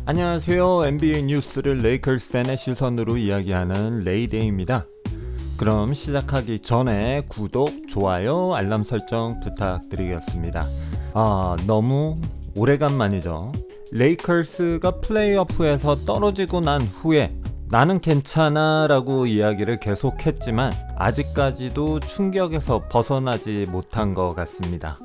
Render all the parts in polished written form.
안녕하세요. NBA 뉴스를 레이커스 팬의 시선으로 이야기하는 레이데이입니다. 그럼 시작하기 전에 구독, 좋아요, 알람 설정 부탁드리겠습니다. 너무 오래간만이죠. 레이커스가 플레이오프에서 떨어지고 난 후에 나는 괜찮아 라고 이야기를 계속했지만 아직까지도 충격에서 벗어나지 못한 것 같습니다.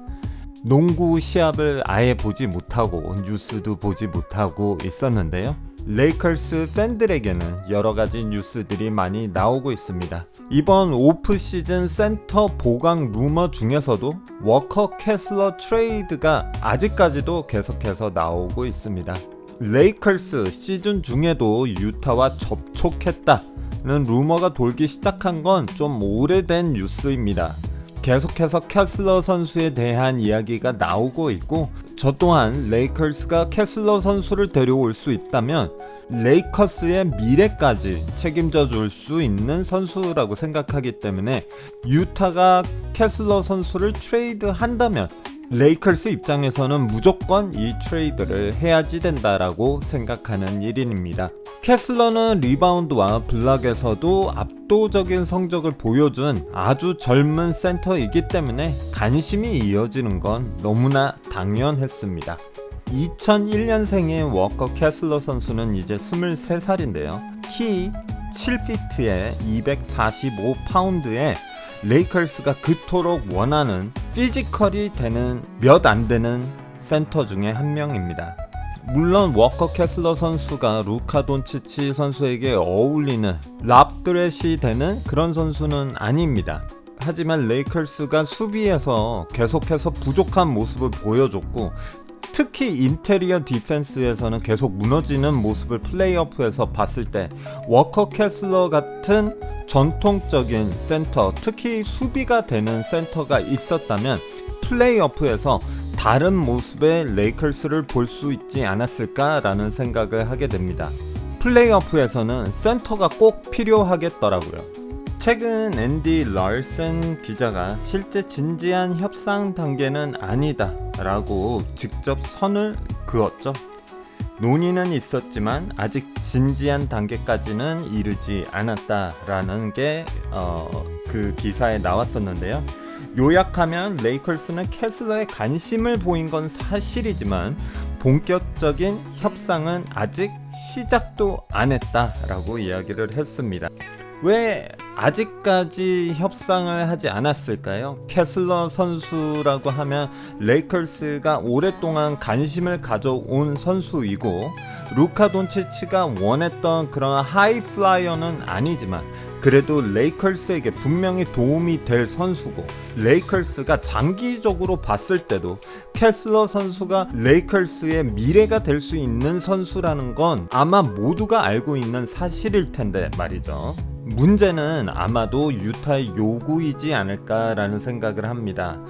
농구 시합을 아예 보지 못하고 뉴스도 보지 못하고 있었는데요. 레이커스 팬들에게는 여러가지 뉴스들이 많이 나오고 있습니다. 이번 오프 시즌 센터 보강 루머 중에서도 워커 캐슬러 트레이드가 아직까지도 계속해서 나오고 있습니다. 레이커스 시즌 중에도 유타와 접촉했다는 루머가 돌기 시작한 건 좀 오래된 뉴스입니다. 계속해서 캐슬러 선수에 대한 이야기가 나오고 있고, 저 또한 레이커스가 캐슬러 선수를 데려올 수 있다면 레이커스의 미래까지 책임져 줄 수 있는 선수라고 생각하기 때문에 유타가 캐슬러 선수를 트레이드 한다면 레이커스 입장에서는 무조건 이 트레이드를 해야지 된다라고 생각하는 일인입니다. 캐슬러는 리바운드와 블락에서도 압도적인 성적을 보여준 아주 젊은 센터이기 때문에 관심이 이어지는 건 너무나 당연했습니다. 2001년생의 워커 캐슬러 선수는 이제 23살인데요. 키 7피트에 245파운드에 레이커스가 그토록 원하는 피지컬이 되는 몇 안 되는 센터 중에 한 명입니다. 물론 워커 캐슬러 선수가 루카 돈치치 선수에게 어울리는 랍드렛이 되는 그런 선수는 아닙니다. 하지만 레이커스가 수비에서 계속해서 부족한 모습을 보여줬고, 특히 인테리어 디펜스에서는 계속 무너지는 모습을 플레이오프에서 봤을 때 워커 캐슬러 같은 전통적인 센터, 특히 수비가 되는 센터가 있었다면 플레이오프에서 다른 모습의 레이커스를 볼 수 있지 않았을까라는 생각을 하게 됩니다. 플레이오프에서는 센터가 꼭 필요하겠더라고요. 최근 앤디 랄슨 기자가 실제 진지한 협상 단계는 아니다 라고 직접 선을 그었죠. 논의는 있었지만 아직 진지한 단계까지는 이르지 않았다라는 게 그 기사에 나왔었는데요. 요약하면 레이커스는 캐슬러에 관심을 보인 건 사실이지만 본격적인 협상은 아직 시작도 안 했다라고 이야기를 했습니다. 왜 아직까지 협상을 하지 않았을까요? 캐슬러 선수라고 하면 레이커스가 오랫동안 관심을 가져온 선수이고, 루카 돈치치가 원했던 그런 하이플라이어는 아니지만 그래도 레이커스에게 분명히 도움이 될 선수고, 레이커스가 장기적으로 봤을 때도 캐슬러 선수가 레이커스의 미래가 될 수 있는 선수라는 건 아마 모두가 알고 있는 사실일 텐데 말이죠. 문제는 아마도 유타의 요구이지 않을까라는 생각을 합니다.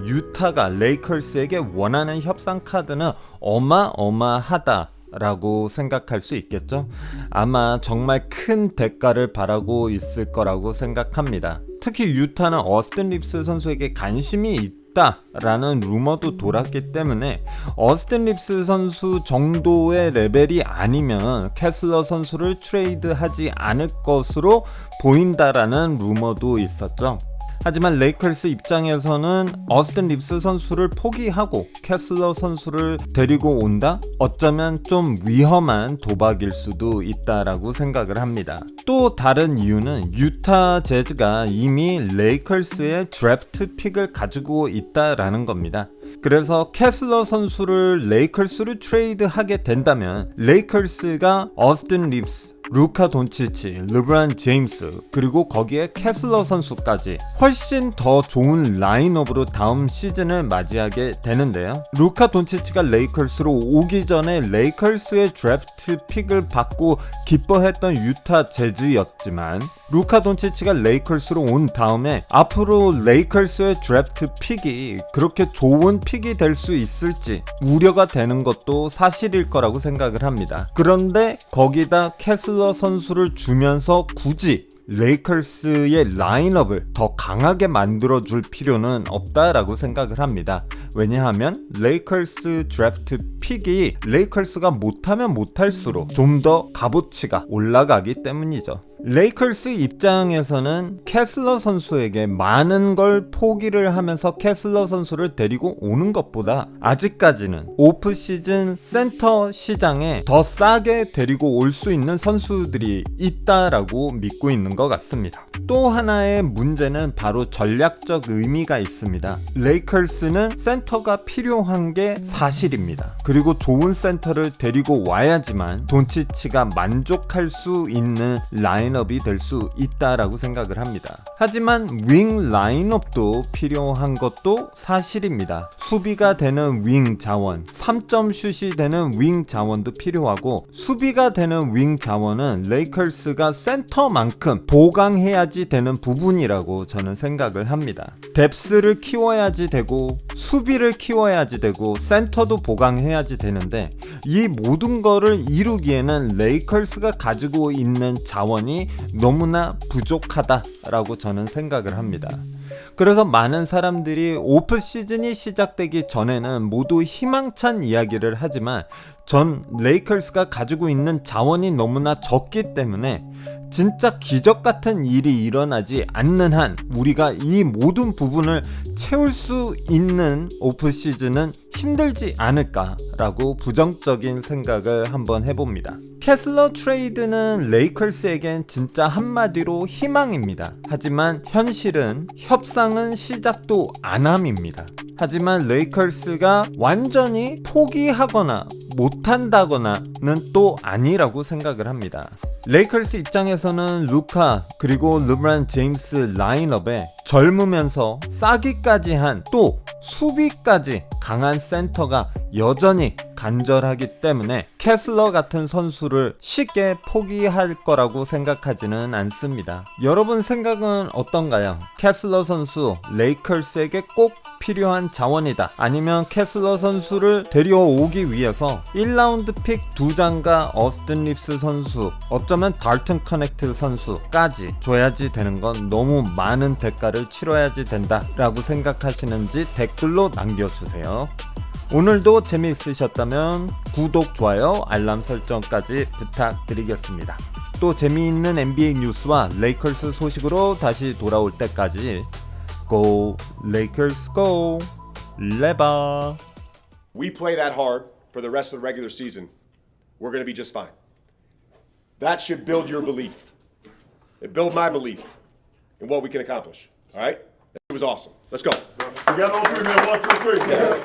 유타가 레이커스에게 원하는 협상 카드는 어마어마하다 라고 생각할 수 있겠죠. 아마 정말 큰 대가를 바라고 있을 거라고 생각합니다. 특히 유타는 어스틴 립스 선수에게 관심이 있다라는 루머도 돌았기 때문에 어스틴 립스 선수 정도의 레벨이 아니면 캐슬러 선수를 트레이드하지 않을 것으로 보인다라는 루머도 있었죠. 하지만 레이커스 입장에서는 어스틴 립스 선수를 포기하고 캐슬러 선수를 데리고 온다? 어쩌면 좀 위험한 도박일 수도 있다라고 생각을 합니다. 또 다른 이유는 유타 재즈가 이미 레이커스의 드래프트 픽을 가지고 있다라는 겁니다. 그래서 캐슬러 선수를 레이커스로 트레이드하게 된다면 레이커스가 어스틴 립스, 루카 돈치치, 르브론 제임스, 그리고 거기에 캐슬러 선수까지 훨씬 더 좋은 라인업으로 다음 시즌을 맞이하게 되는데요. 루카 돈치치가 레이커스로 오기 전에 레이커스의 드래프트 픽을 받고 기뻐했던 유타 재즈였지만, 루카 돈치치가 레이커스로 온 다음에 앞으로 레이커스의 드래프트 픽이 그렇게 좋은 픽이 될 수 있을지 우려가 되는 것도 사실일 거라고 생각을 합니다. 그런데 거기다 캐슬러 선수를 주면서 굳이 레이커스의 라인업을 더 강하게 만들어줄 필요는 없다라고 생각을 합니다. 왜냐하면 레이커스 드래프트 픽이 레이커스가 못하면 못할수록 좀 더 값어치가 올라가기 때문이죠. 레이커스 입장에서는 캐슬러 선수에게 많은 걸 포기를 하면서 캐슬러 선수를 데리고 오는 것보다 아직까지는 오프시즌 센터 시장에 더 싸게 데리고 올 수 있는 선수들이 있다라고 믿고 있는 것 같습니다. 또 하나의 문제는 바로 전략적 의미가 있습니다. 레이커스는 센터가 필요한 게 사실입니다. 그리고 좋은 센터를 데리고 와야지만 돈치치가 만족할 수 있는 라인업이 될 수 있다라고 생각을 합니다. 하지만 윙 라인업도 필요한 것도 사실입니다. 수비가 되는 윙 자원, 3점 슛이 되는 윙 자원도 필요하고, 수비가 되는 윙 자원은 레이커스가 센터만큼 보강해야지 되는 부분이라고 저는 생각을 합니다. 뎁스를 키워야지 되고 수비를 키워야지 되고 센터도 보강해야지 되는데, 이 모든 거를 이루기에는 레이커스가 가지고 있는 자원이 너무나 부족하다라고 저는 생각을 합니다. 그래서 많은 사람들이 오프 시즌이 시작되기 전에는 모두 희망찬 이야기를 하지만, 전 레이커스가 가지고 있는 자원이 너무나 적기 때문에 진짜 기적 같은 일이 일어나지 않는 한 우리가 이 모든 부분을 채울 수 있는 오프 시즌은 힘들지 않을까라고 부정적인 생각을 한번 해봅니다. 캐슬러 트레이드는 레이커스에겐 진짜 한마디로 희망입니다. 하지만 현실은 협상은 시작도 안함입니다. 하지만 레이커스가 완전히 포기하거나 못한다거나는 또 아니라고 생각을 합니다. 레이커스 입장에서는 루카 그리고 르브론 제임스 라인업에 젊으면서 싸기까지 한, 또 수비까지 강한 센터가 여전히 간절하기 때문에 캐슬러 같은 선수를 쉽게 포기할 거라고 생각하지는 않습니다. 여러분 생각은 어떤가요? 캐슬러 선수 레이커스에게 꼭 필요한 자원이다, 아니면 캐슬러 선수를 데려오기 위해서 1라운드 픽 2장과 어스틴 립스 선수, 어쩌면 달튼 커넥트 선수까지 줘야지 되는 건 너무 많은 대가를 치러야지 된다 라고 생각하시는지 댓글로 남겨주세요. 오늘도 재미있으셨다면 구독, 좋아요, 알람 설정까지 부탁드리겠습니다. 또 재미있는 NBA 뉴스와 레이커스 소식으로 다시 돌아올 때까지 Go Lakers go! 레바! We play that hard for the rest of the regular season, we're going to be just fine. That should build your belief. It built my belief in what we can accomplish. All right? It was awesome. Let's go. Together on three, man. 1, 2, 3.